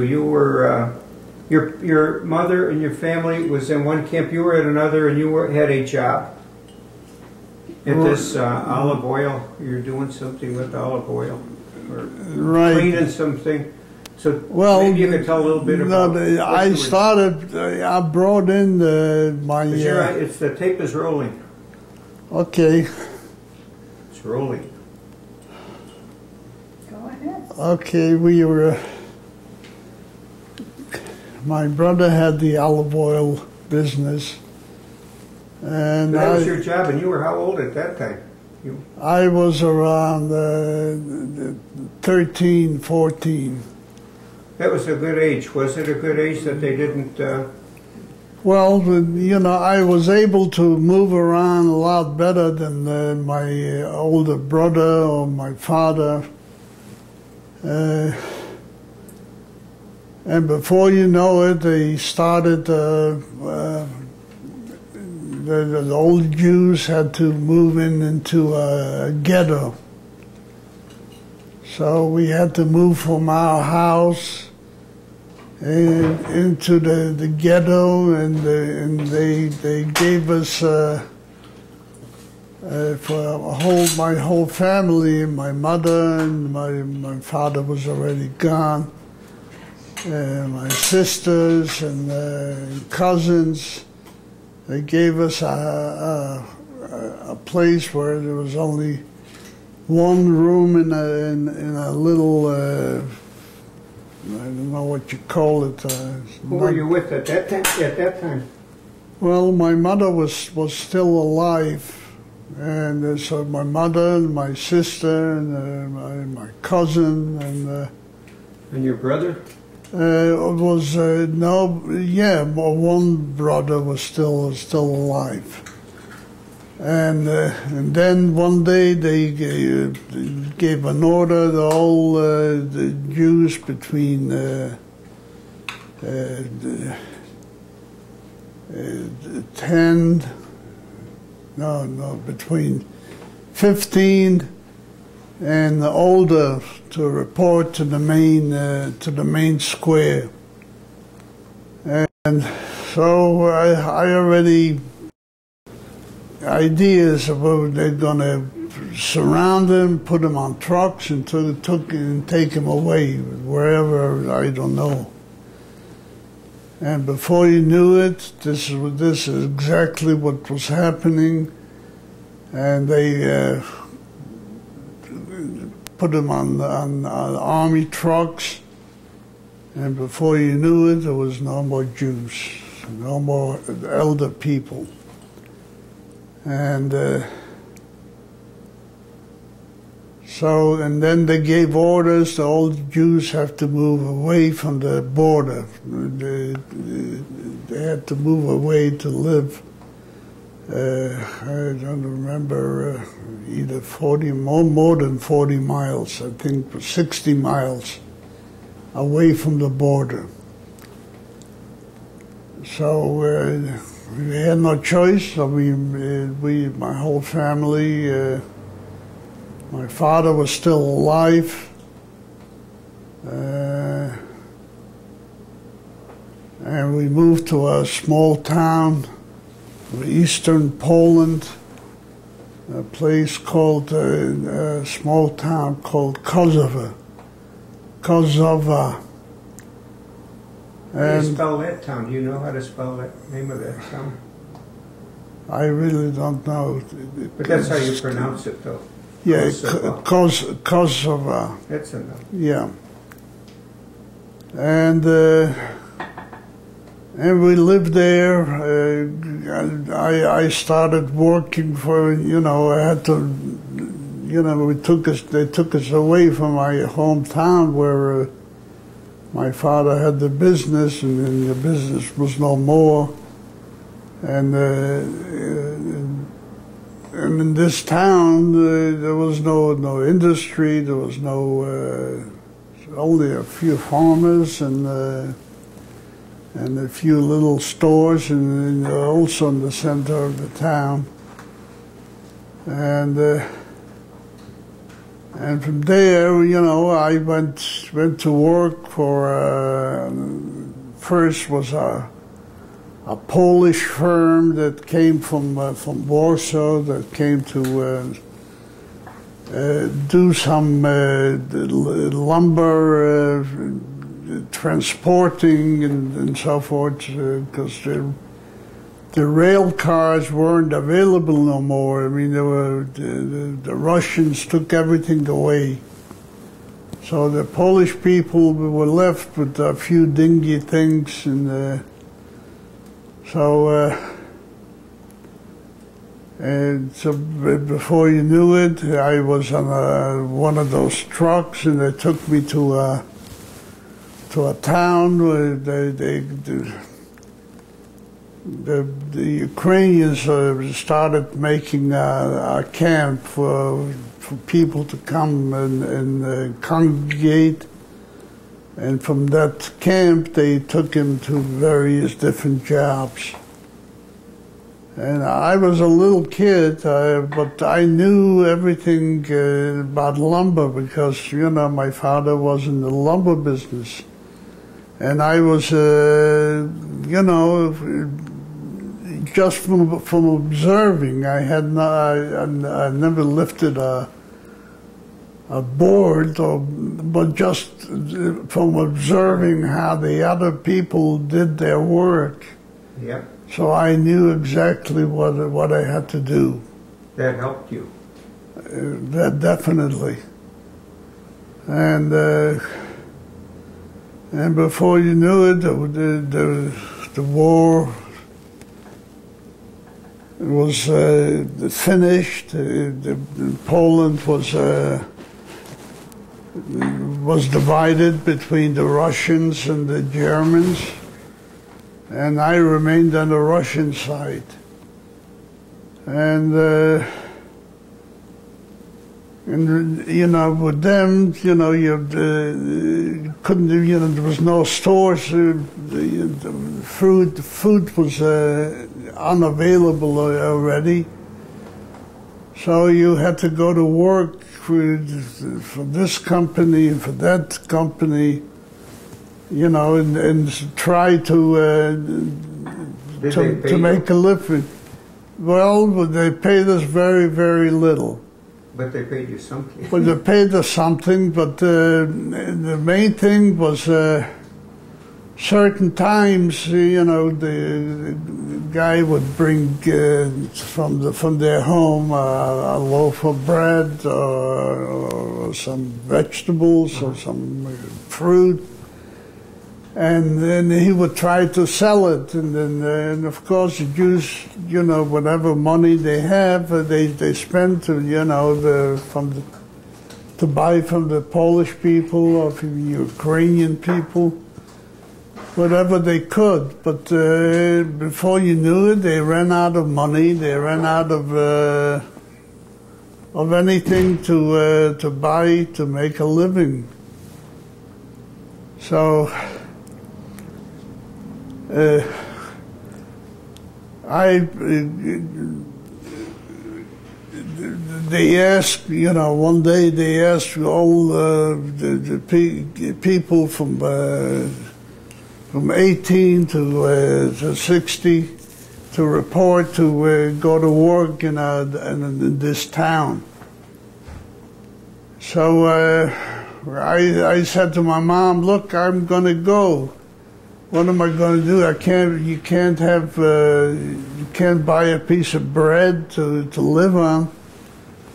You were your mother and your family was in one camp. You were at another, and had a job at this olive oil. You're doing something with olive oil, or cleaning something. So maybe you could tell a little bit about. I brought in my. It's the tape is rolling. Okay. It's rolling. Go ahead. Okay, we were. My brother had the olive oil business, and so that was your job. And you were how old at that time? I was around 13, 14. That was a good age. Was it a good age that they didn't? Well, you know, I was able to move around a lot better than my older brother or my father. And before you know it, they started, the old Jews had to move into a ghetto. So we had to move from our house into the ghetto, and they gave us for my whole family. My mother and my father was already gone. My sisters and cousins, they gave us a place where there was only one room in a little, I don't know what you call it. Who were you with at that time? Well, my mother was still alive, and so my mother and my sister and my cousin and your brother. One brother was still alive. And then one day they gave an order to all the Jews between between 15 and older to report to the main square. And so I already ideas about they're going to surround him, put him on trucks, and take him away wherever, I don't know. And before you knew it, this is exactly what was happening, and they put him on army trucks, and before you knew it, there was no more Jews, no more elder people. And and then they gave orders, all the Jews have to move away from the border. They had to move away to live, I don't remember, either 40, more than 40 miles, I think 60 miles away from the border. So we had no choice. So my whole family, my father was still alive, and we moved to a small town, eastern Poland, a place called, a small town called Kosovo. How do you spell that town? Do you know how to spell that name of that town? I really don't know. But that's how you pronounce it, though. Yeah, Kosovo. That's enough. Yeah. And we lived there. I started working for, I had to, they took us away from my hometown where my father had the business, and then the business was no more. And in this town, there was no industry. There was only a few farmers and a few little stores, and also in the center of the town. And And from there, you know, I went to work for, first was a Polish firm that came from Warsaw, that came to do some lumber transporting and so forth, because the rail cars weren't available no more. I mean, the Russians took everything away. So the Polish people were left with a few dingy things, and so before you knew it, I was on one of those trucks, and they took me to a town where the Ukrainians started making a camp for people to come and congregate. And from that camp, they took him to various different jobs. And I was a little kid, but I knew everything about lumber because, you know, my father was in the lumber business. And I was, you know, just from observing. I never lifted a board, but just from observing how the other people did their work. Yep. So I knew exactly what I had to do. That helped you. That definitely. And before you knew it, the war was finished. Poland was divided between the Russians and the Germans, and I remained on the Russian side. And you know, with them, you know, you couldn't, you know, there was no stores. Food was unavailable already. So you had to go to work for this company and for that company, you know, and try to make a living. Well, they paid us very, very little. But they paid you something. Well, they paid us something, but the main thing was certain times, you know, the guy would bring from their home a loaf of bread or some vegetables or some fruit, and then he would try to sell it, and then and of course the Jews, you know, whatever money they have, they spend to, you know, to buy from the Polish people or from the Ukrainian people, whatever they could. But before you knew it, they ran out of money. They ran out of anything to buy to make a living. So. They asked, you know, one day they asked all the people from 18 to 60 to report to go to work in this town. So I said to my mom, "Look, I'm going to go. What am I going to do? You can't buy a piece of bread to live on.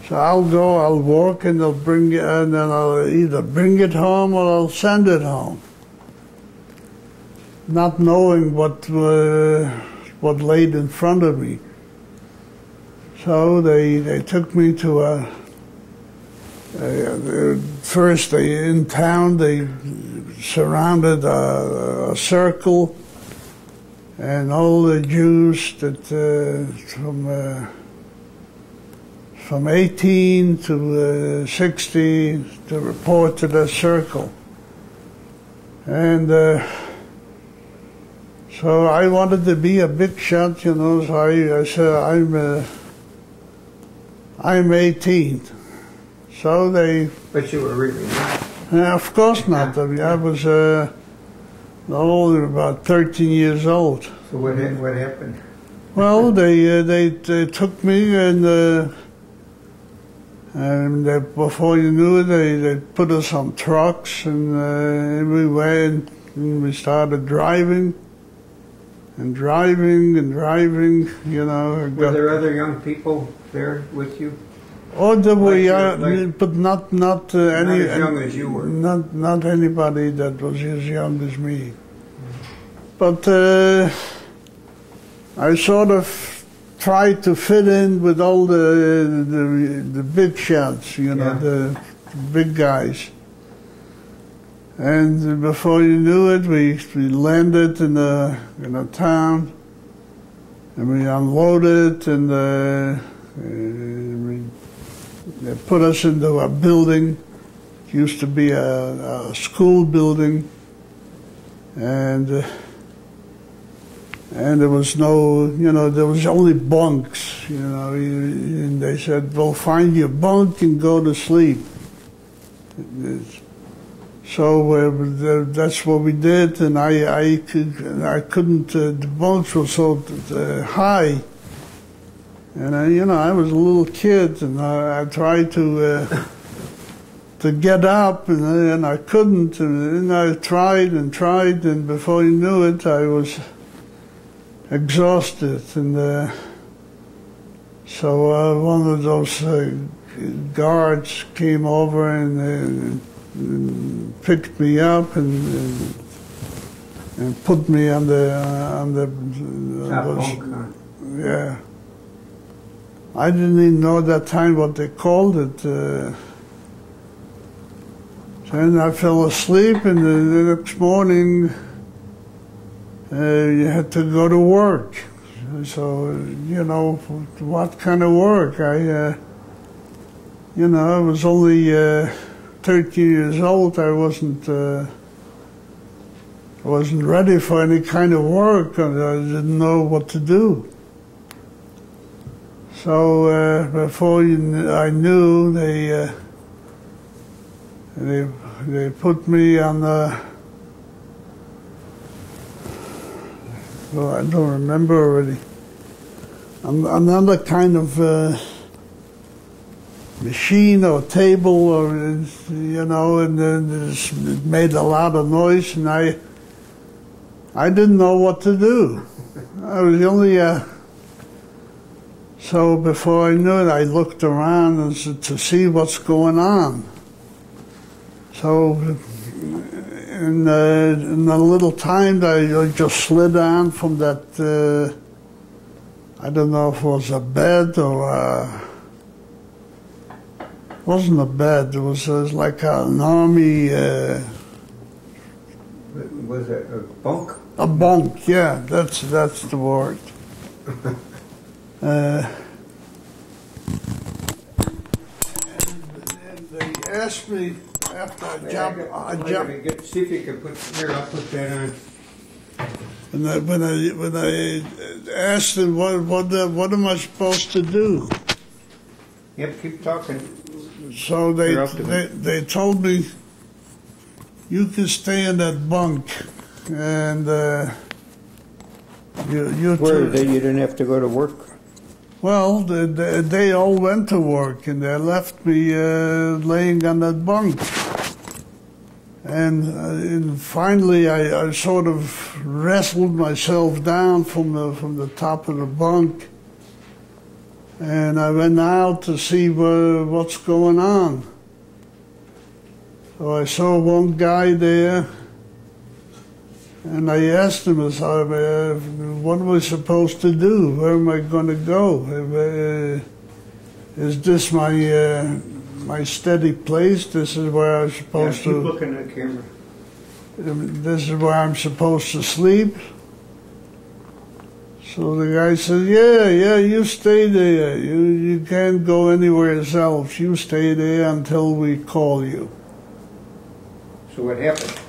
So I'll go, I'll work, and they'll bring it, and then I'll either bring it home or I'll send it home." Not knowing what laid in front of me. So they took me to first in town, they surrounded a circle, and all the Jews that from 18 to 60 to report to the circle. And so I wanted to be a big shot, you know, so I said, I'm 18. So they... But you were really not. Of course not. I mean, I was only about 13 years old. So what happened? Well, they took me and before you knew it, they put us on trucks and we went and we started driving and driving and driving. You know. Were there other young people there with you? Oh, there were, Like, but not any. Not as young as you were. Not anybody that was as young as me. But I sort of tried to fit in with all the big shots, you know, the big guys. And before you knew it, we landed in a town, and we unloaded, and they put us into a building. It used to be a school building, and there was no, you know, there was only bunks, you know, and they said, well, find your bunk and go to sleep. So that's what we did, and I couldn't, the bunks were so high, and you know, I was a little kid, and I tried to get up, and I couldn't, and I tried and tried, and before you knew it, I was exhausted, and so one of those guards came over and picked me up and put me on the bunk. Yeah. I didn't even know at that time what they called it. Then I fell asleep, and the next morning you had to go to work. So, you know, what kind of work? You know, I was only 13 years old. I wasn't ready for any kind of work, and I didn't know what to do. So before I knew, they put me on the, well, I don't remember already, another kind of machine or table, or, you know, and then it made a lot of noise, and I didn't know what to do. I was only so before I knew it, I looked around to see what's going on. So in a little time, I just slid down from that, I don't know if it was a bed or it wasn't a bed, it was like an army... Was it a bunk? A bunk, yeah, that's the word. And they asked me after I jumped. See if you can put, here, I'll put that on. And when I asked them what am I supposed to do? Yep, keep talking. So they told me, you can stay in that bunk, and you didn't have to go to work? Well, they all went to work, and they left me laying on that bunk. And finally, I sort of wrestled myself down from the top of the bunk, and I went out to see what's going on. So I saw one guy there, and I asked him, what am I supposed to do? Where am I going to go? Is this my steady place? This is where I'm supposed to... keep looking at the camera. This is where I'm supposed to sleep? So the guy said, yeah, you stay there. You can't go anywhere else. You stay there until we call you. So what happened?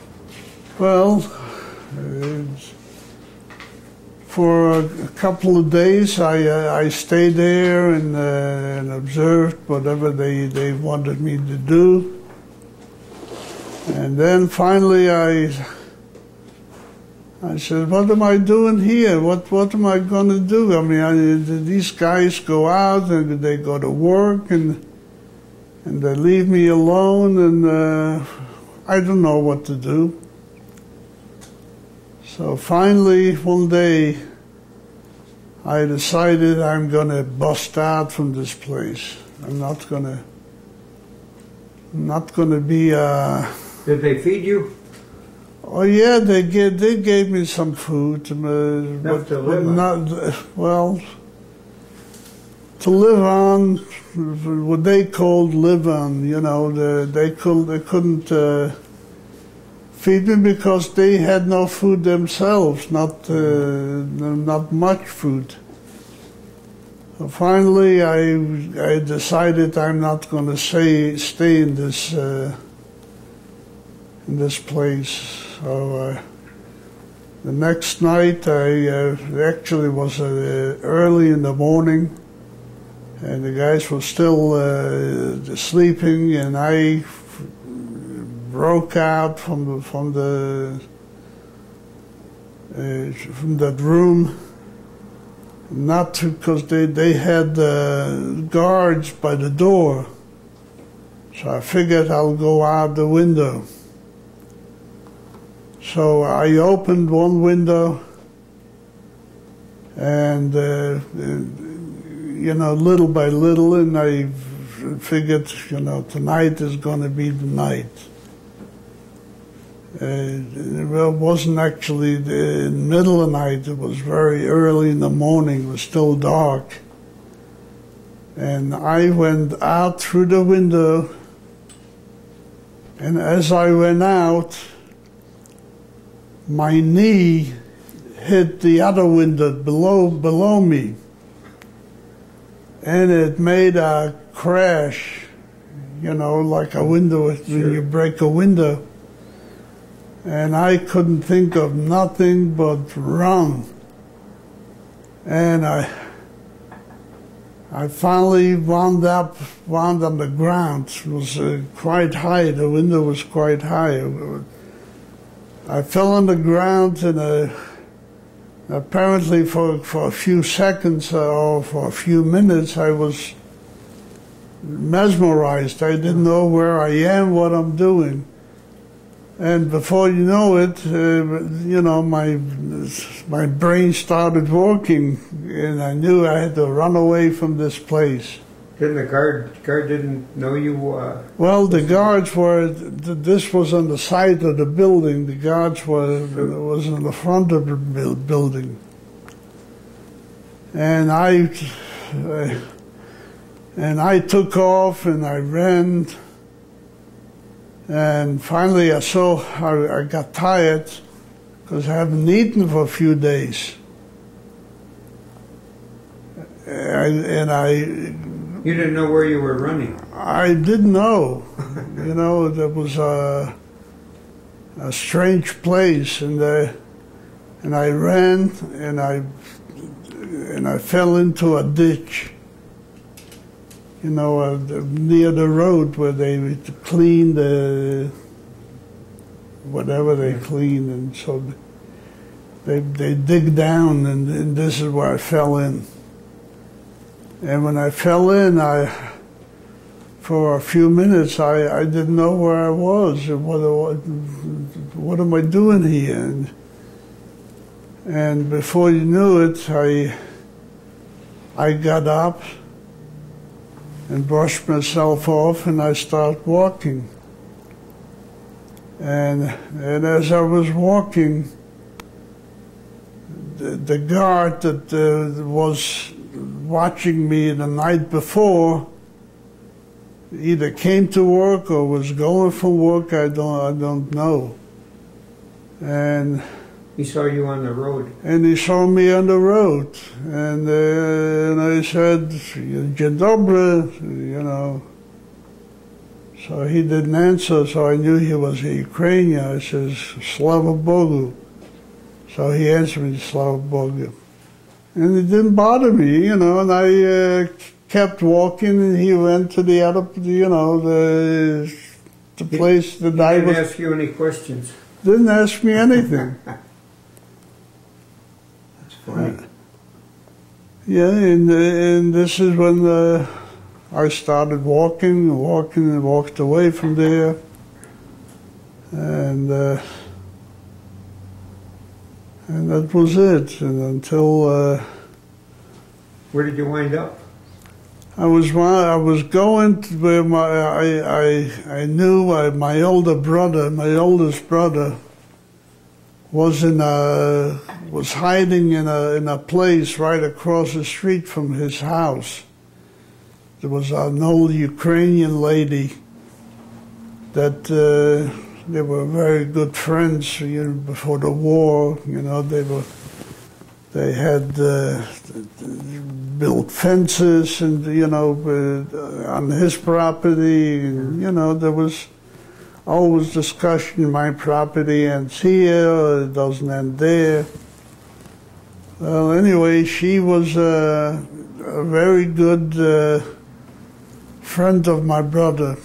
Well, for a couple of days, I stayed there and observed whatever they wanted me to do. And then finally I said, what am I doing here? What am I going to do? I mean, these guys go out and they go to work and they leave me alone, and I don't know what to do. So finally, one day, I decided I'm going to bust out from this place. I'm not going to be. Did they feed you? Oh yeah, they gave me some food, Enough to live on. not well. To live on, what they called live on, you know, they couldn't feed me because they had no food themselves, not much food. So finally, I decided I'm not going to stay in this place. So the next night, actually was early in the morning. And the guys were still sleeping, and I broke out from that room. Not because they had guards by the door, so I figured I'll go out the window. So I opened one window, and you know, little by little, and I figured, you know, tonight is going to be the night. It wasn't actually the middle of the night, it was very early in the morning, it was still dark. And I went out through the window, and as I went out, my knee hit the other window below me. And it made a crash, you know, like a window, when you break a window. And I couldn't think of nothing but run. And I finally wound on the ground. It was quite high, the window was quite high. I fell on the ground, and apparently for a few seconds or for a few minutes I was mesmerized. I didn't know where I am, what I'm doing. And before you know it, you know, my brain started working, and I knew I had to run away from this place. Didn't the guard didn't know you? Well, the guards were. This was on the side of the building. The guards was in the front of the building, and I took off and I ran, and finally I got tired because I haven't eaten for a few days, You didn't know where you were running. I didn't know. You know, there was a strange place, and I ran, and I fell into a ditch. You know, near the road where they clean whatever they clean, and so they dig down, and this is where I fell in. And when I fell in, for a few minutes, I didn't know where I was. What am I doing here? And before you knew it, I got up and brushed myself off, and I started walking. And as I was walking, the guard that was watching me the night before either came to work or was going from work. I don't know. And he saw you on the road. And he saw me on the road, and I said, "Dzień dobry," you know. So he didn't answer. So I knew he was a Ukrainian. I says, "Slava Bogu." So he answered me, "Slava Bogu." And it didn't bother me, you know, and I kept walking, and he went to the other, you know, the place that I was... Didn't ask you any questions. Didn't ask me anything. That's funny. Yeah, and this is when I started walking and walked away from there. And that was it. And until Where did you wind up? I was going to where I knew my oldest brother was hiding in a place right across the street from his house. There was an old Ukrainian lady that they were very good friends, you know, before the war. You know, they had built fences, and you know, on his property, and you know, there was always discussion. My property ends here, it doesn't end there. Well, anyway, she was a very good friend of my brother.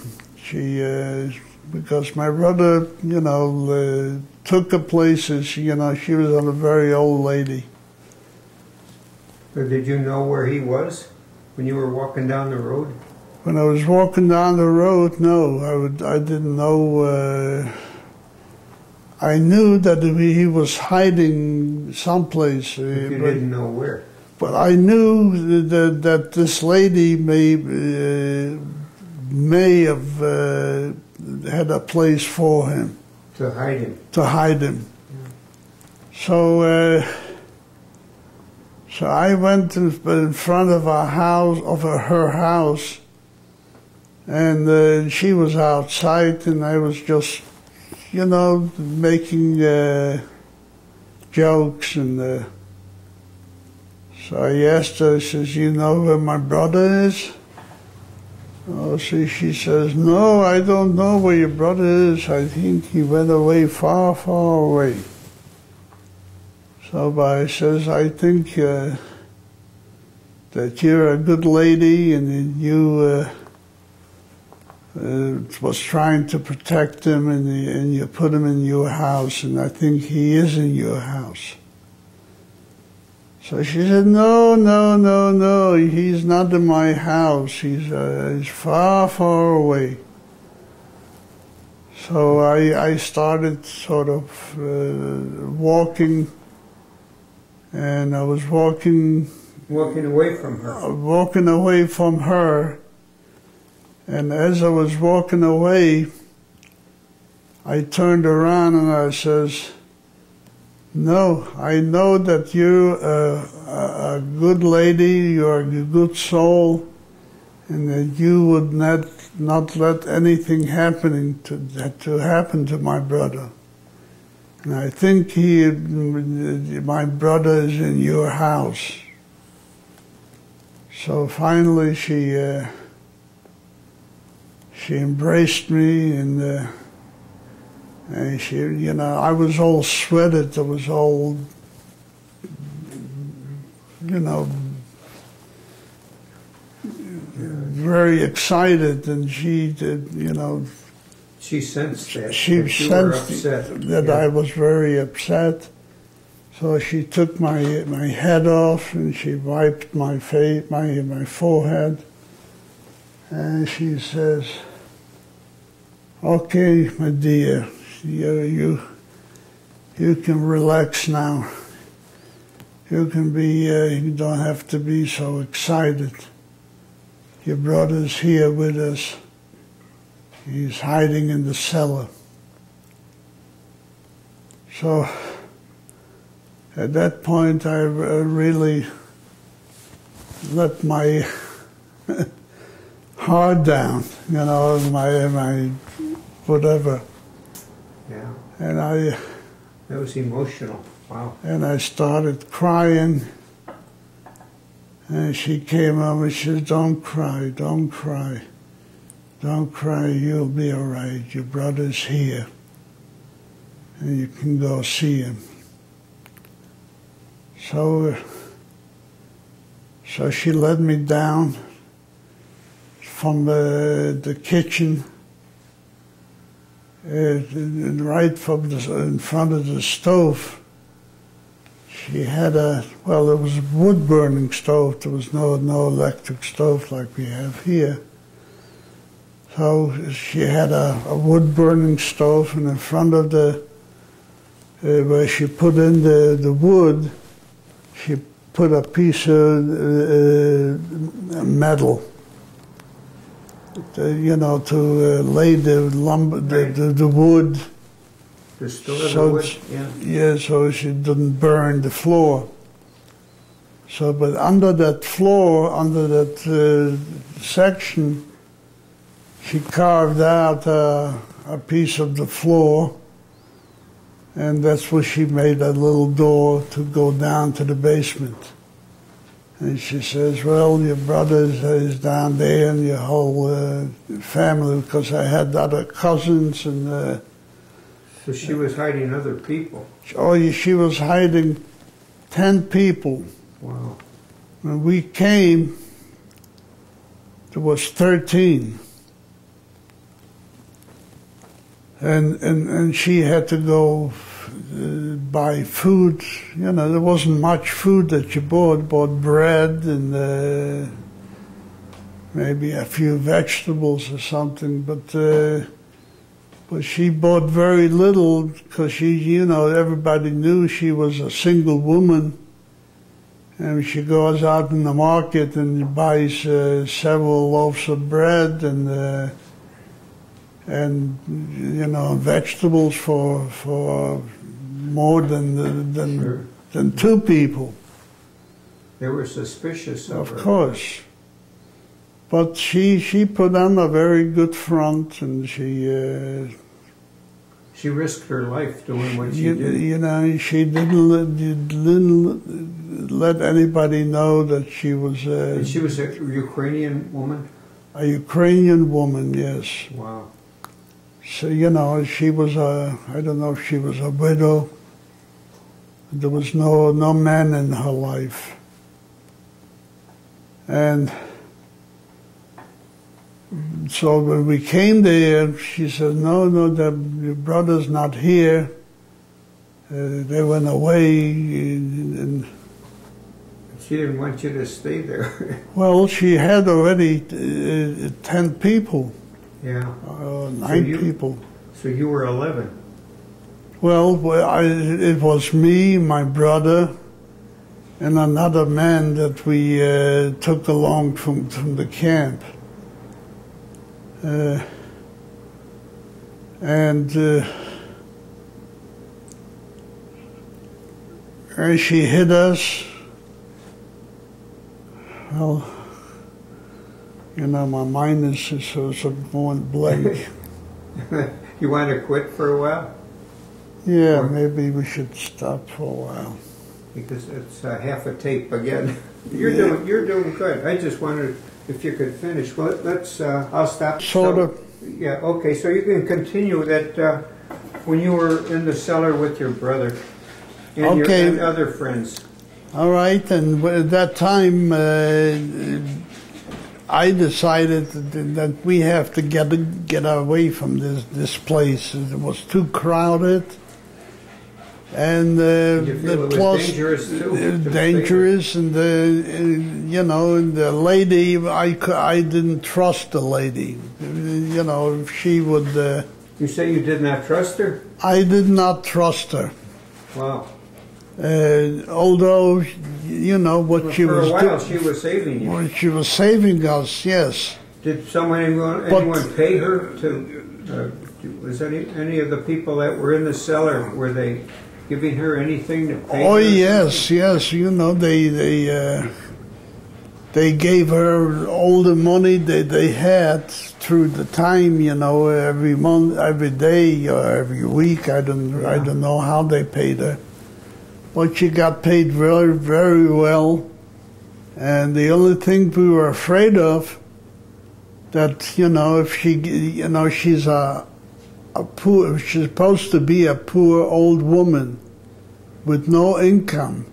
Because my brother, you know, took her places. You know, she was a very old lady. So did you know where he was when you were walking down the road? When I was walking down the road, no, I didn't know. I knew that he was hiding someplace. But you didn't know where. But I knew that this lady may have had a place for him. To hide him. To hide him. Yeah. So I went in front of her house, and she was outside, and I was just, you know, making jokes, and so I asked her, I says, "You know where my brother is?" Oh, she says, "No, I don't know where your brother is. I think he went away far, far away." So I says, "I think that you're a good lady, and you was trying to protect him, and you put him in your house, and I think he is in your house." So she said, no, he's not in my house. He's far, far away. So I started sort of walking, and I was walking away from her. Walking away from her. And as I was walking away, I turned around and I says, "No, I know that you're a good lady, you're a good soul, and that you would not let anything happen to my brother. And I think my brother is in your house." So finally she embraced me, and she, you know, I was all sweated. I was all, you know, very excited, and she did, you know. She sensed that. She that you sensed were upset. that Yeah. I was very upset. So she took my head off, and she wiped my face, my forehead, and she says, "Okay, my dear, you can relax now. You can be, you don't have to be so excited. Your brother's here with us. He's hiding in the cellar." So at that point, I really let my heart down, you know, my whatever. Yeah. And that was emotional. Wow. And I started crying. And she came up and she said, "Don't cry, don't cry. Don't cry, you'll be all right. Your brother's here. And you can go see him." So So she led me down from the kitchen, right from in front of the stove. She had well, it was a wood-burning stove. There was no electric stove like we have here. So she had a wood-burning stove, and in front of where she put in the wood, she put a piece of metal, to lay the lumber, the wood. To store the wood, yeah. Yeah, so she didn't burn the floor. So, but under that floor, under that section, she carved out a piece of the floor, and that's where she made a little door to go down to the basement. And she says, well, your brother is down there and your whole family, because I had other cousins and... So she was hiding other people? Oh, she was hiding 10 people. Wow. When we came, there was 13. And she had to go buy food. There wasn't much food that she bought bread and maybe a few vegetables or something, but she bought very little because everybody knew she was a single woman, and she goes out in the market and buys several loaves of bread and vegetables for more than two people. They were suspicious of her. Of course. But she put on a very good front, and she risked her life doing what she did. She didn't let anybody know that she was. And she was a Ukrainian woman? A Ukrainian woman, yes. Wow. So, she was I don't know if she was a widow. There was no man in her life. And so when we came there, she said, no, your brother's not here. They went away. And she didn't want you to stay there. Well, she had already 10 people. Yeah. 9 people. So you were 11. Well, it was me, my brother, and another man that we took along from the camp. And she hit us. Well, my mind is sort of going blank. You want to quit for a while? Yeah, maybe we should stop for a while. Because it's half a tape again. You're doing good. I just wondered if you could finish. Well, let's. I'll stop. Sort of. Yeah. Okay. So you can continue that when you were in the cellar with your brother and your other friends. All right. And at that time, I decided that we have to get away from this place. It was too crowded. And plus dangerous too. Dangerous, and the lady, I didn't trust the lady. If she would. You say you did not trust her? I did not trust her. Wow. Although, what she was doing. For a while, she was saving you. Well, she was saving us, yes. Did anyone pay her to? Was any of the people that were in the cellar, were they giving her anything to pay her? Oh, yes. They gave her all the money that they had through the time, every month, every day, or every week. I don't know how they paid her. But she got paid very, very well. And the only thing we were afraid of, that, if she, she's she's supposed to be a poor old woman with no income.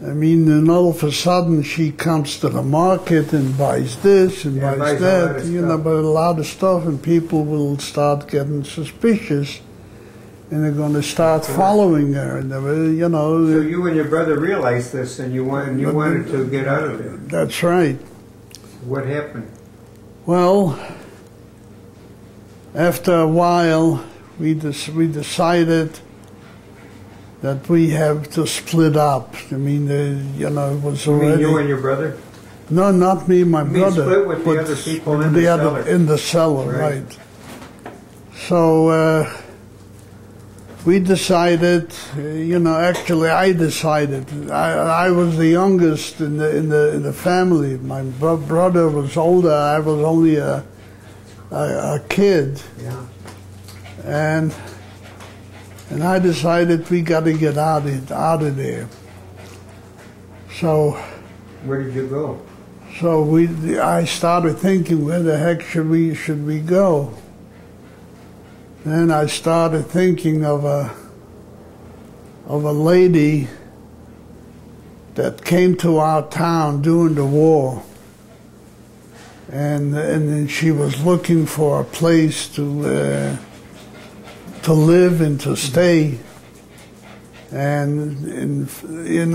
I mean, and all of a sudden she comes to the market and buys this and buys that, you know, but a lot of stuff, and people will start getting suspicious, and they're going to start following her, and you know. So you and your brother realized this, and you wanted to get out of it. That's right. What happened? Well, after a while, we decided that we have to split up. I mean, you know, it was already... You mean you and your brother? No, not me, my brother. Split with the other people in the cellar. In the cellar, right. So we decided, you know, actually I decided. I was the youngest in the family. My brother was older. I was only a kid. Yeah. And I decided we got to get out of there. So where did you go? So I started thinking, where the heck should we go? Then I started thinking of a lady that came to our town during the war, and then she was looking for a place to live and to stay, and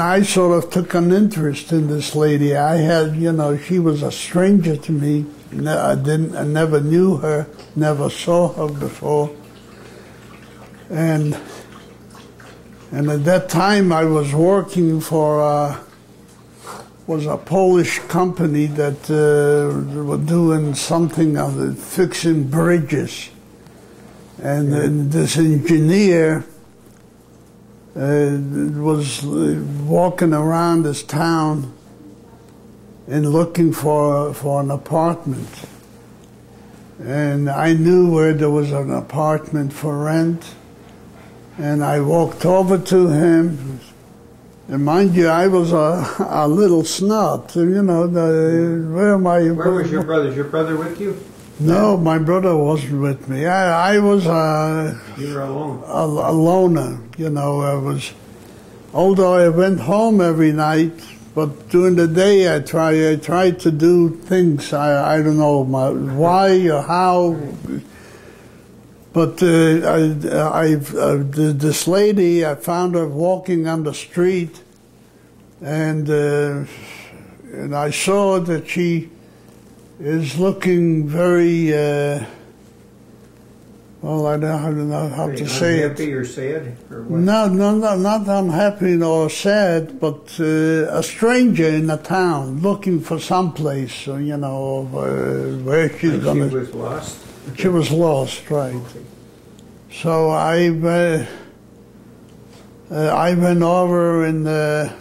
I sort of took an interest in this lady. I had, you know, she was a stranger to me. I never knew her, never saw her before, and at that time I was working for was a Polish company that were doing something of fixing bridges. And this engineer was walking around this town and looking for an apartment. And I knew where there was an apartment for rent. And I walked over to him. And mind you, I was a little snot. You know, where was your brother? Is your brother with you? No, my brother wasn't with me. I was you were alone. A loner, you know. Although I went home every night, but during the day I tried to do things. I don't know why or how, but this lady, I found her walking on the street, and I saw that she is looking very, well, I don't know how to say it. Unhappy or sad? Or what? No, not unhappy or sad, but a stranger in the town looking for some place, you know, where she's going to... She was lost? She was lost, right. Okay. So I went over and I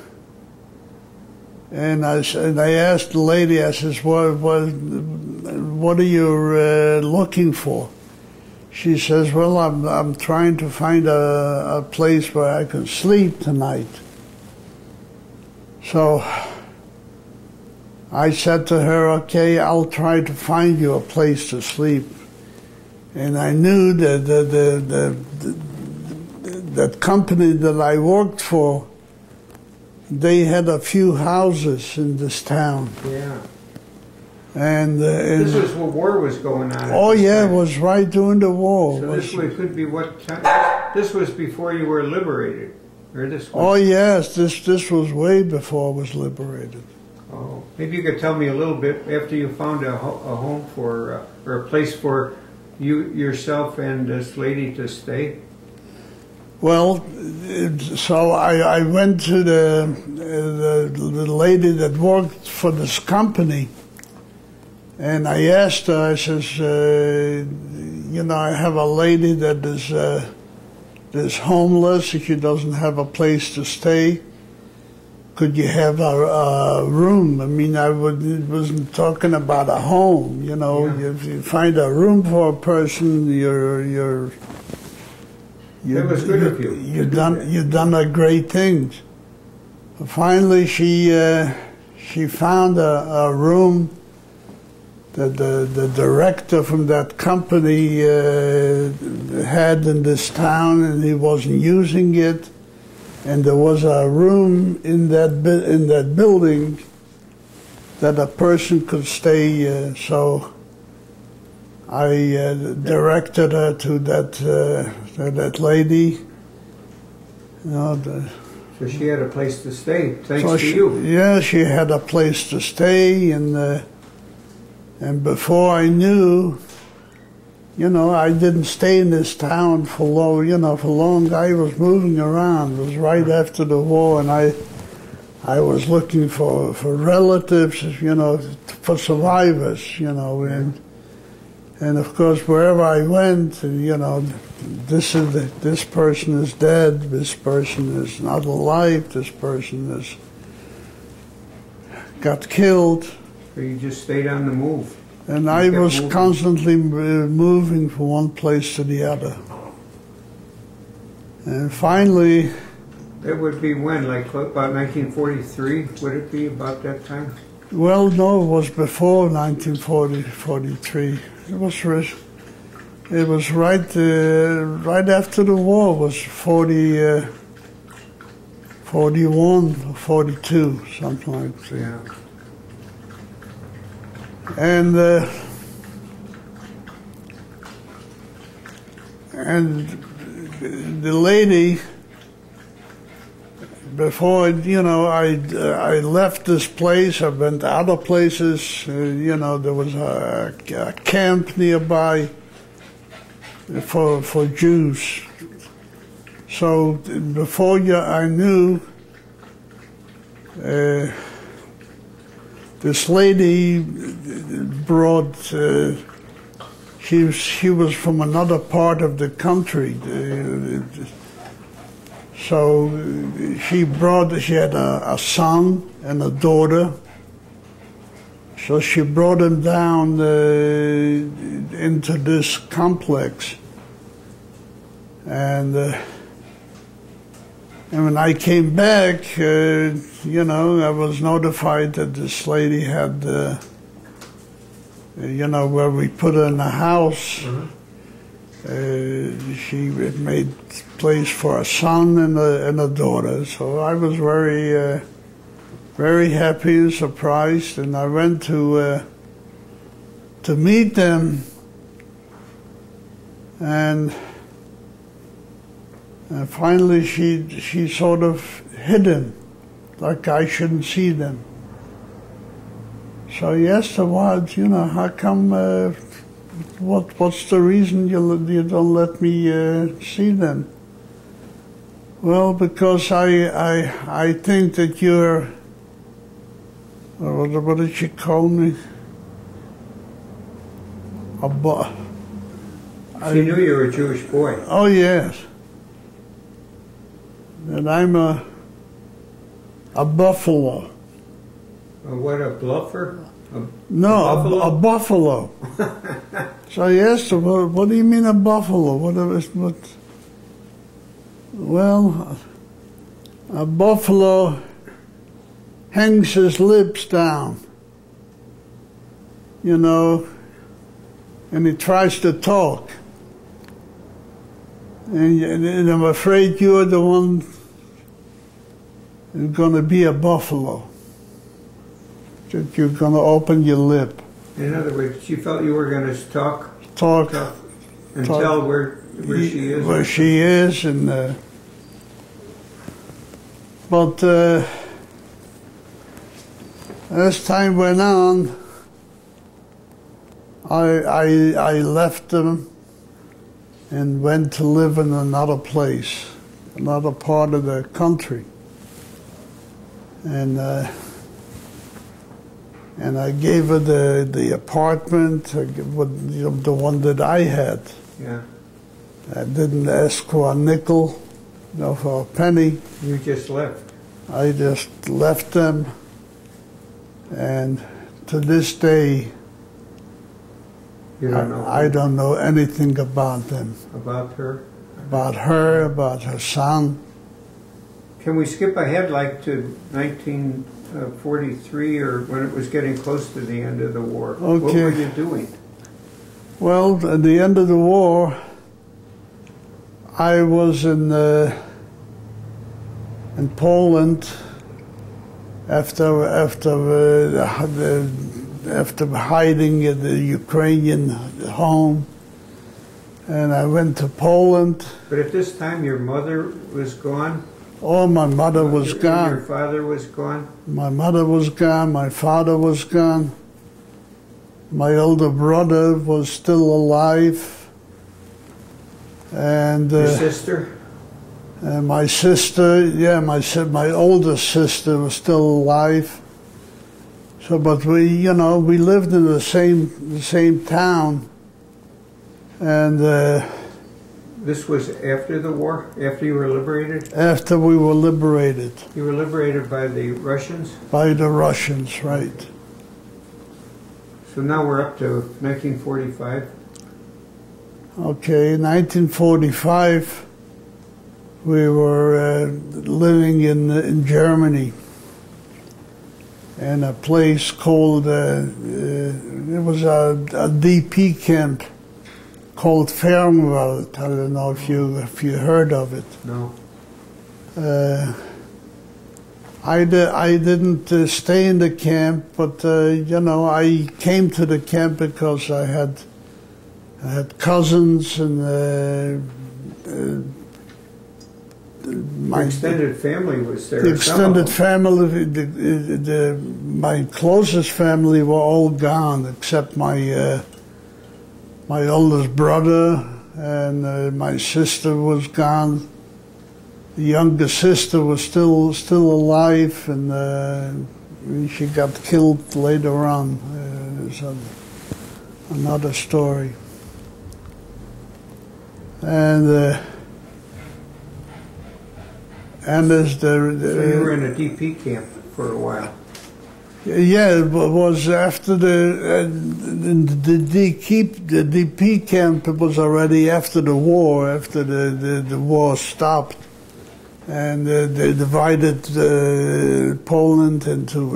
asked the lady, I says, what are you looking for? She says, well, I'm trying to find a place where I can sleep tonight. So I said to her, okay, I'll try to find you a place to sleep. And I knew that that company that I worked for, they had a few houses in this town. Yeah. And this was when war was going on. Oh yeah, it was right during the war. So this could be what time? This was before you were liberated, or this? Was, oh yes, this was way before I was liberated. Oh, maybe you could tell me a little bit after you found a home for or a place for yourself and this lady to stay. Well, so I went to the lady that worked for this company, and I asked her, I says, you know, I have a lady that is homeless, she doesn't have a place to stay. Could you have a room? I mean, wasn't talking about a home, you know. Yeah. If you find a room for a person, that was good of you. You've done a great thing. Finally, she found a room that the director from that company had in this town, and he wasn't using it. and there was a room in that building that a person could stay. So I directed her to that lady. You know, so she had a place to stay, thanks to you. Yeah, she had a place to stay, and before I knew, you know, I didn't stay in this town for long. You know, for long. I was moving around. It was right after the war, and I was looking for relatives, you know, for survivors, you know, and of course wherever I went, you know, this person is dead, this person is not alive, this person is got killed. So you just stayed on the move. And I was constantly moving from one place to the other. And finally... That would be when, like about 1943? Would it be about that time? Well, no, it was before 1943. It was right after the war. It was 41 or 42, something like that. Yeah. And the lady, before, you know, I left this place, I went to other places, you know, there was a camp nearby for Jews. So before I knew, this lady brought, she was from another part of the country. So she had a son and a daughter. So she brought them down into this complex. And when I came back, you know, I was notified that this lady had, you know, where we put her in the house. Mm-hmm. She had made place for a son and a daughter. So I was very, very happy and surprised. And I went to meet them, and finally she sort of hid them, like I shouldn't see them. So I asked her, what, you know, how come, what's the reason you don't let me see them? Well, because I think that you're, what did she call me? She knew you were a Jewish boy. Oh, yes. And I'm a buffalo. What, a bluffer? No, a buffalo. So I asked her, what do you mean a buffalo? What? Well, a buffalo hangs his lips down, you know, and he tries to talk. And I'm afraid you're the one who's going to be a buffalo. That you're going to open your lip. In other words, she felt you were going to talk and talk, tell where she is. Where she is, and but as time went on, I left them and went to live in another place, another part of the country, and I gave her the apartment, the one that I had. Yeah. I didn't ask for a nickel, no, for a penny. You just left. I just left them, and to this day, You don't know. I don't know anything about them. About her? About her, about her son. Can we skip ahead like to 1943 or when it was getting close to the end of the war? Okay. What were you doing? Well, at the end of the war, I was in Poland after hiding in the Ukrainian home. And I went to Poland. But at this time, your mother was gone? Oh, my mother was gone. Your father was gone? My mother was gone. My father was gone. My older brother was still alive. And your sister? And my sister, yeah, my older sister was still alive. So, but we, you know, we lived in the same town. And this was after the war? After you were liberated? After we were liberated. You were liberated by the Russians? By the Russians, right. So now we're up to 1945. Okay, 1945, we were living in Germany, in a place called, it was a DP camp called Fernwald. I don't know if you heard of it. No. I didn't stay in the camp, but you know, I came to the camp because I had cousins and my extended family was there. The extended family, my closest family were all gone except my oldest brother, and my sister was gone. The younger sister was still alive, and she got killed later on. It's another story. And as so you were in a DP camp for a while. Yeah, it was after the DP camp. It was already after the war, after the war stopped, and they divided Poland into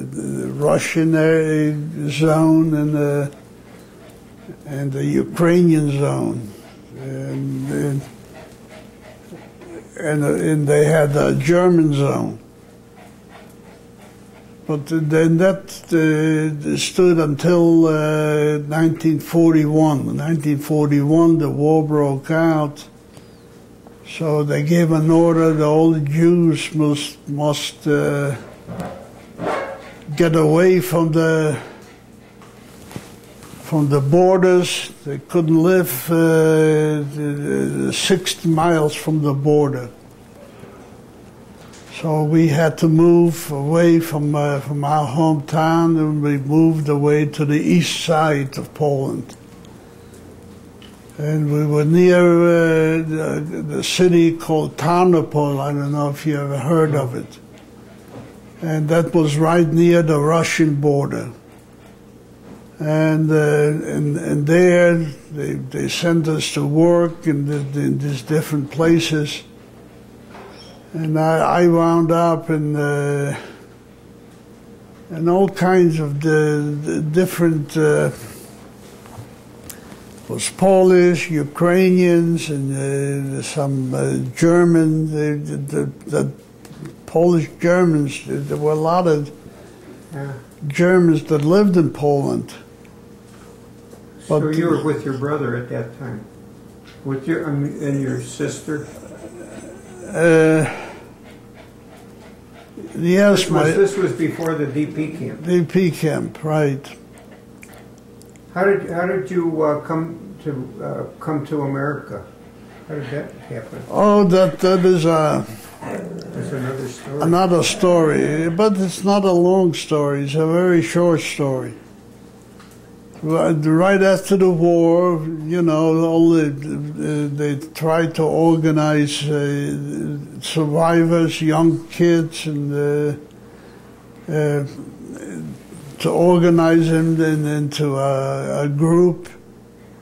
the Russian zone and the Ukrainian zone, and they had a German zone. But then that stood until 1941. In 1941, the war broke out. So they gave an order that all the Jews must get away from the borders. They couldn't live 60 miles from the border. So we had to move away from our hometown, and we moved away to the east side of Poland. And we were near the city called Tarnopol. I don't know if you ever heard of it. And that was right near the Russian border. And there they sent us to work in these different places. And I wound up in all kinds of the different, was Polish, Ukrainians, and some German, the Polish Germans. There were a lot of Germans that lived in Poland. So you were with your brother at that time, with and your sister. Yes, this was before the DP camp. DP camp, right? How did you come to America? How did that happen? Oh, that is That's another story. Another story, but it's not a long story. It's a very short story. Right after the war, you know, they tried to organize survivors, young kids, and to organize them into a group,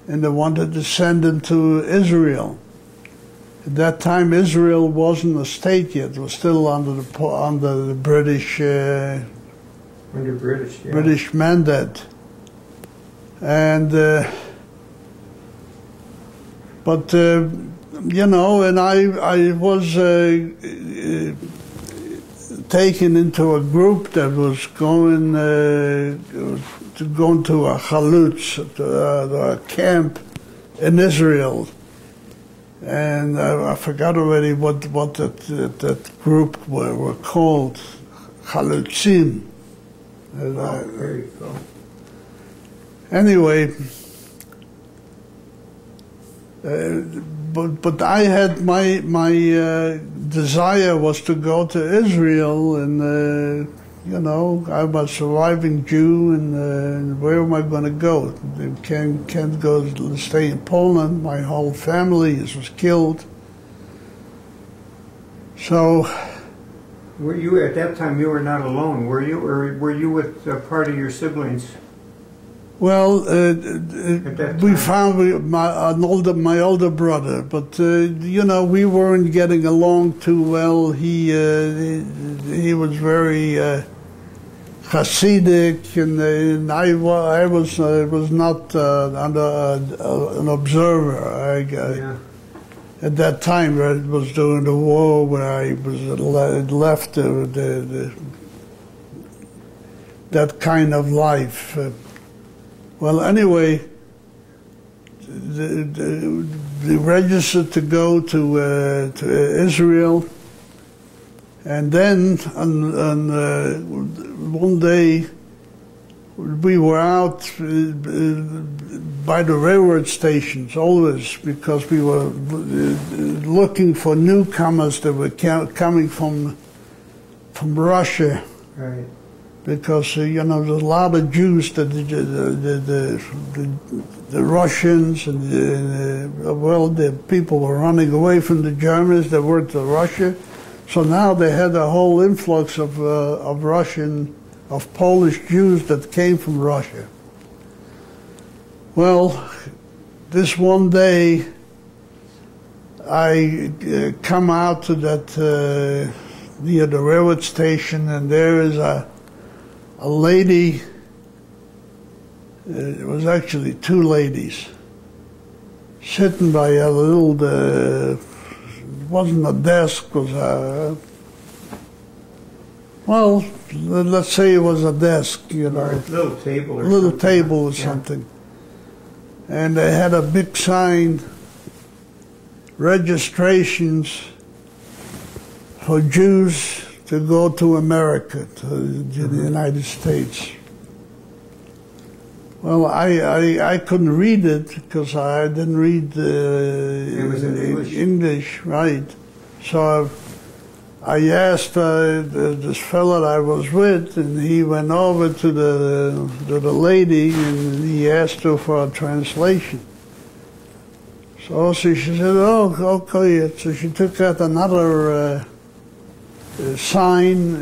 and they wanted to send them to Israel. At that time, Israel wasn't a state yet; it was still under the British British mandate. And but you know, and I was taken into a group that was going to go into a chalutz, a camp in Israel. And I forgot already what that group were called, chalutzim. There you go. Anyway, but I had my desire was to go to Israel, and you know, I'm a surviving Jew, and where am I going to go? Can't go stay in Poland. My whole family was killed. So. Were you at that time? You were not alone, were you, or were you with part of your siblings? Well, we found my older brother, but you know, we weren't getting along too well. He was very Hasidic, and I was not an observer. Yeah. At that time, it was during the war where I was left that kind of life. Well, anyway, they registered to go to Israel, and then one day we were out by the railroad stations always, because we were looking for newcomers that were coming from Russia. Right. Because you know, there's a lot of Jews that the Russians and the people were running away from the Germans that were to Russia, so now they had a whole influx of Polish Jews that came from Russia. Well, this one day I come out to that near the railroad station, and there is a lady. It was actually two ladies sitting by a little. It wasn't a desk. It was a, well, let's say it was a desk. You know, or a little table or a little something. table or something. And they had a big sign: registrations for Jews to go to America, to the United States. Well, I couldn't read it because I didn't read it was in English, right? So I asked this fellow I was with, and he went over to the lady, and he asked her for a translation. So she said, "Oh, okay." So she took out another sign.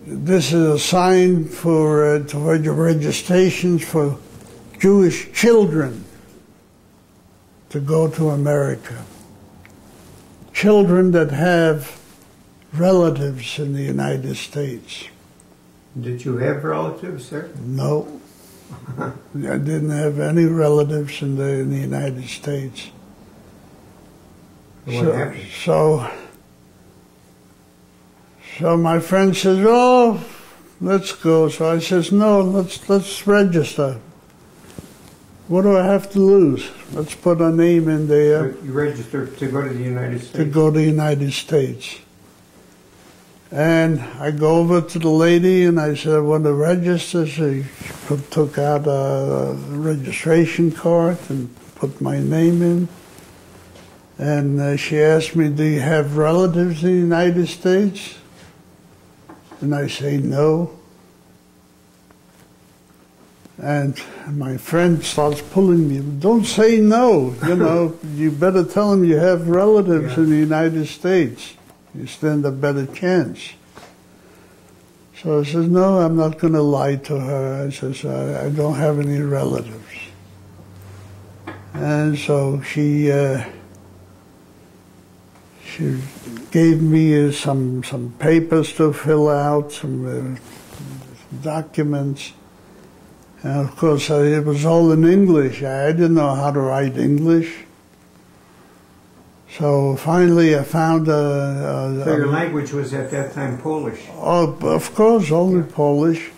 This is a sign for registrations for Jewish children to go to America. Children that have relatives in the United States. Did you have relatives there? No. I didn't have any relatives in the United States. What happened? So my friend says, "Oh, let's go." So I says, "No, let's register. What do I have to lose? Let's put a name in there." So you registered to go to the United States? To go to the United States. And I go over to the lady and I said, "I want to register." She took out a registration card and put my name in. And she asked me, "Do you have relatives in the United States?" And I say, "No." And my friend starts pulling me. "Don't say no, you know, you better tell them you have relatives in the United States. You stand a better chance." So I says, "No, I'm not going to lie to her." I says, I don't have any relatives." And so she gave me some papers to fill out, some documents. And of course, it was all in English. I didn't know how to write English. So finally I found So your language was at that time Polish? Oh, of course, only Polish.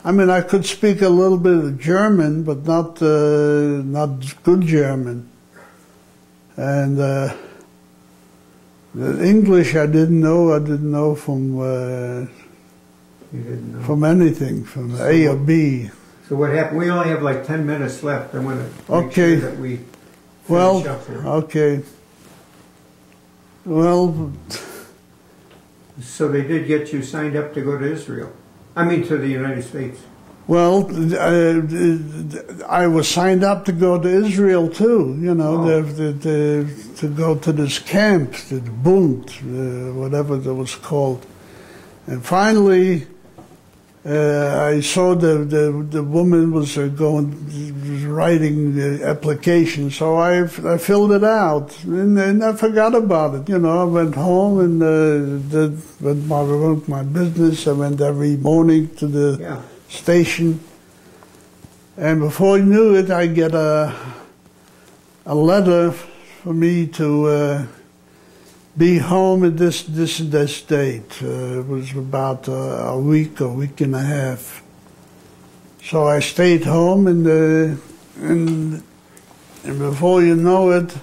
I mean, I could speak a little bit of German, but not good German. And the English I didn't know. I didn't know from from anything, from A or B. So what happened? We only have like 10 minutes left. I want to make Okay. sure that we Well, finish up here. okay. Well, So they did get you signed up to go to Israel. I mean, to the United States. well, I was signed up to go to Israel too. You know, to go to this camp, the Bund, whatever that was called. And finally, I saw the woman was writing the application, so I filled it out, and I forgot about it. You know, I went home and went my business. I went every morning to the station, and before I knew it, I get a letter for me to be home at this date. It was about a week and a half. So I stayed home, and before you know it,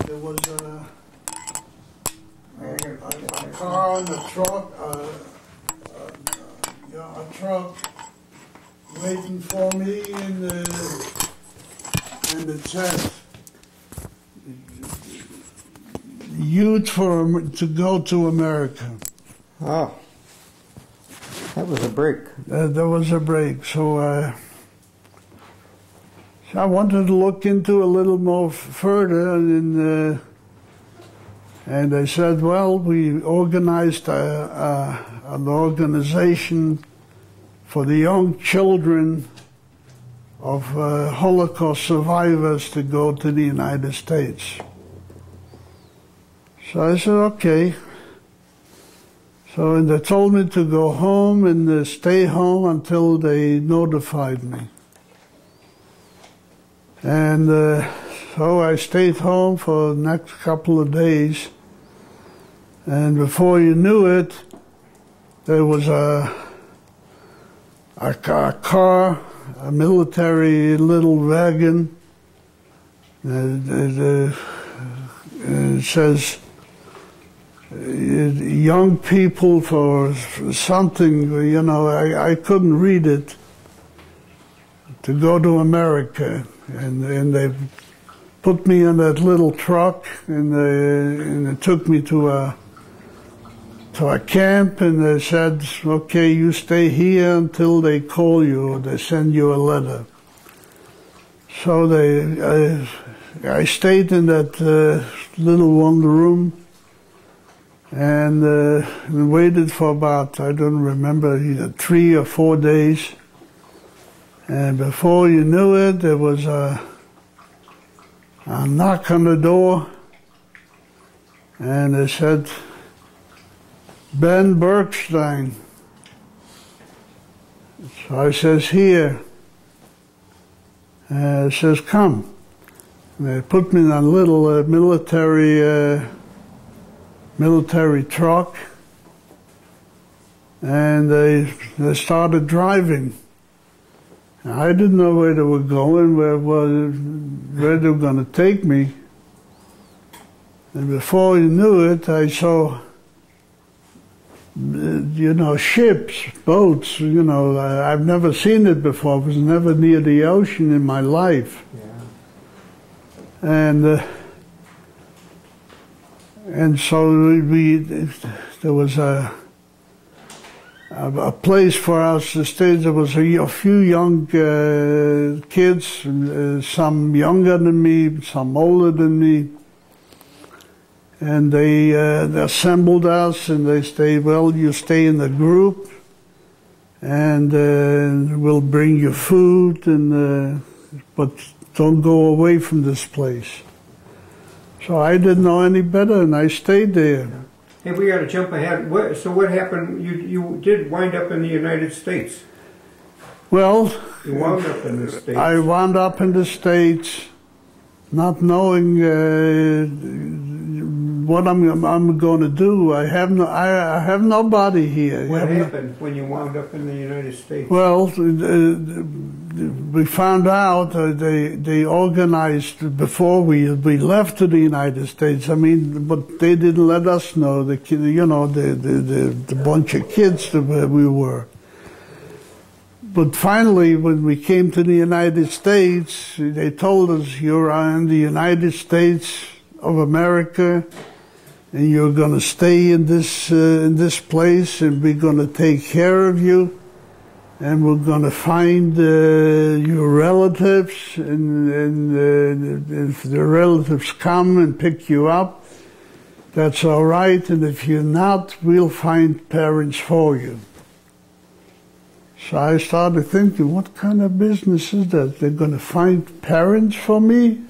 there was a car and a truck, a truck waiting for me, and it said, youth to go to America. Oh, that was a break. There was a break. So I wanted to look into a little more further, and they said, well, we organized an organization for the young children of Holocaust survivors to go to the United States. So I said, okay. So and they told me to go home and stay home until they notified me. And so I stayed home for the next couple of days. And before you knew it, there was a car, a military little wagon. It says, young people for something, you know, I couldn't read it, to go to America. And they put me in that little truck, and they took me to a camp, and they said, okay, you stay here until they call you or they send you a letter. So I stayed in that little one room, and waited for about, I don't remember, either 3 or 4 days. And before you knew it, there was a knock on the door, and they said, Ben Bergstein. So I says, here. It says, come. And they put me in a little military truck, and they started driving. I didn't know where they were going, where they were going to take me. And before you knew it, I saw, you know, ships, boats, you know, I've never seen it before. I was never near the ocean in my life. Yeah. And so there was a place for us to stay. There was a few young kids, some younger than me, some older than me. And they assembled us, and they said, well, you stay in the group, and we'll bring you food, but don't go away from this place. So I didn't know any better, and I stayed there. Hey, we got to jump ahead. So what happened? You did wind up in the United States. Well, you wound up in the States. I wound up in the States, not knowing what I'm going to do. I have nobody here. What happened when you wound up in the United States? Well, we found out they organized before we left to the United States. I mean, but they didn't let us know. The bunch of kids that we were. But finally, when we came to the United States, they told us, you're in the United States of America, and you're going to stay in this place, and we're going to take care of you, and we're going to find your relatives, and if the relatives come and pick you up, that's all right, and if you're not, we'll find parents for you. So I started thinking, what kind of business is that? They're going to find parents for me?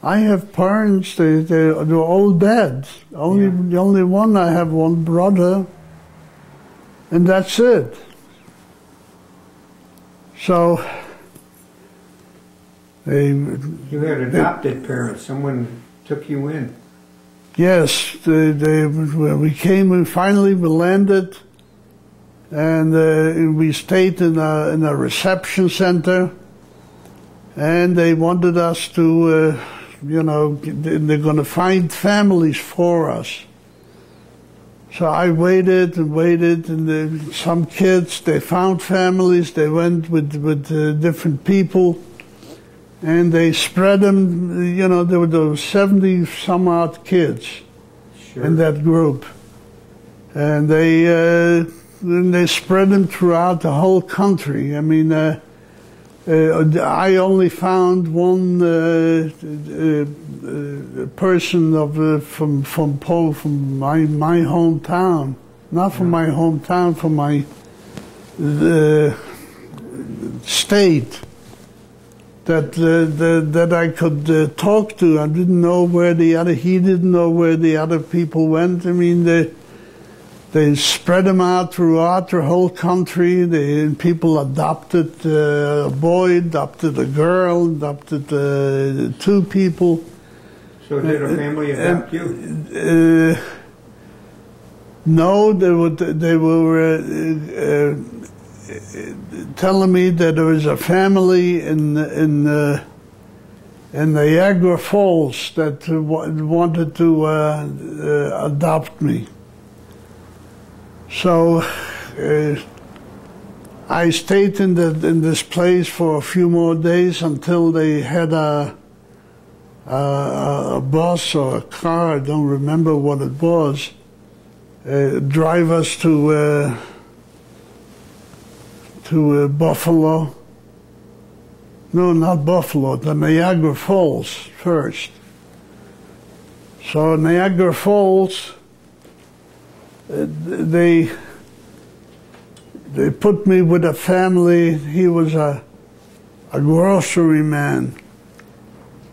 I have parents, they're all dead. The only one, I have one brother, and that's it. So you had adopted parents, someone took you in. Yes, we came and finally we landed, and we stayed in a reception center, and they wanted us to, they're going to find families for us. So I waited and waited, and some kids, they found families, they went with different people, and they spread them, there were 70 some odd kids in that group. And they spread them throughout the whole country. I mean, I only found one person from my hometown, not from my hometown, from my state, that I could talk to. I didn't know where he didn't know where the other people went. I mean, they spread them out throughout the whole country. People adopted a boy, adopted a girl, adopted two people. So did a family adopt you? No, they were telling me that there was a family in Niagara Falls that wanted to adopt me. So I stayed in this place for a few more days until they had a bus or a car, I don't remember what it was, drive us to Buffalo. No, not Buffalo, the Niagara Falls first. So Niagara Falls, they put me with a family. He was a grocery man.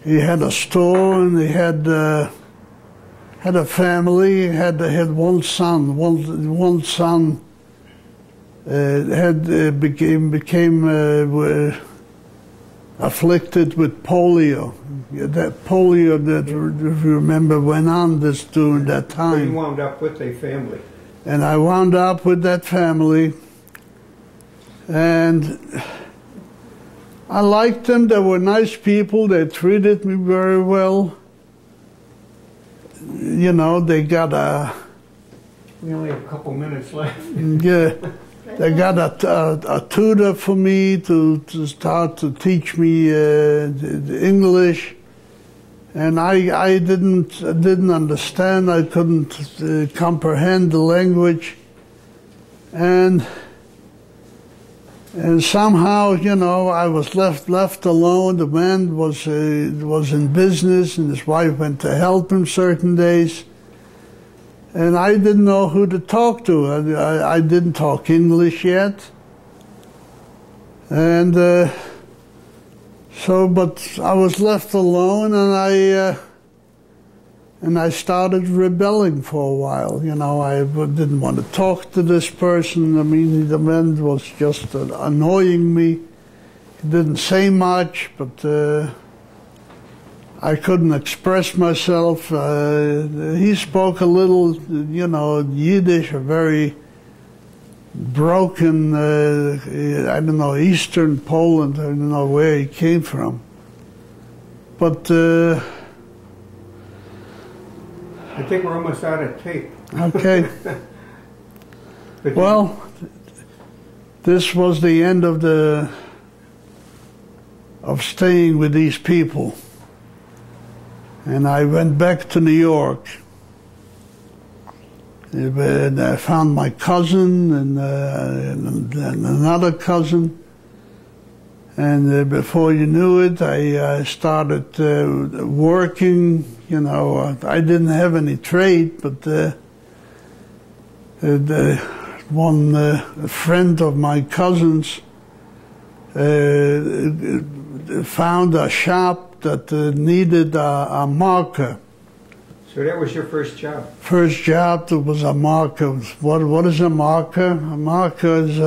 He had a store, and he had a family. He had one son. One son became afflicted with polio. That polio that, if you remember, went on during that time. So you wound up with a family. And I wound up with that family, and I liked them. They were nice people. They treated me very well. They got We only have a couple minutes left. Yeah. They got a tutor for me to start to teach me English, and I didn't understand. I couldn't comprehend the language, and somehow I was left alone. The man was in business, and his wife went to help him certain days. And I didn't know who to talk to. I didn't talk English yet. And but I was left alone, and I started rebelling for a while. I didn't want to talk to this person. I mean, the man was just annoying me. He didn't say much, but I couldn't express myself. He spoke a little, Yiddish, a very broken, I don't know, Eastern Poland. I don't know where he came from. But I think we're almost out of tape. okay. Well, this was the end of staying with these people. And I went back to New York. And I found my cousin and another cousin. And before you knew it, I started working. I didn't have any trade, but one friend of my cousin's found a shop that needed a marker. So that was your first job? First job, there was a marker. What is a marker? A marker is,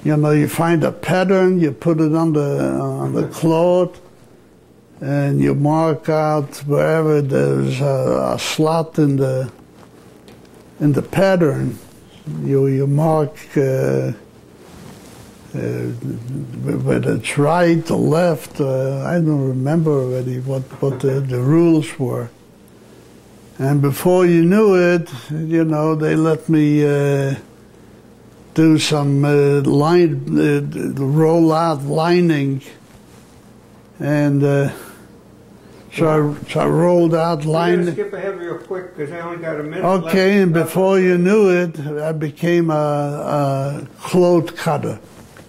you find a pattern, you put it on the cloth, and you mark out wherever there's a slot in the pattern. You mark whether it's right or left. I don't remember already what the rules were. And before you knew it, they let me do some roll-out lining. And so I rolled out lining. I'm going to skip ahead real quick because I only got a minute left. Okay, and before you knew it, I became a cloth cutter.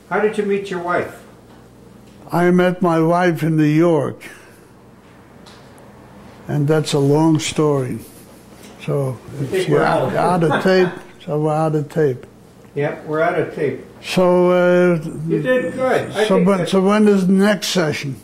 How did you meet your wife? I met my wife in New York. And that's a long story. So if you're out of tape, so we're out of tape. Yeah, we're out of tape. So you did good. So when is the next session?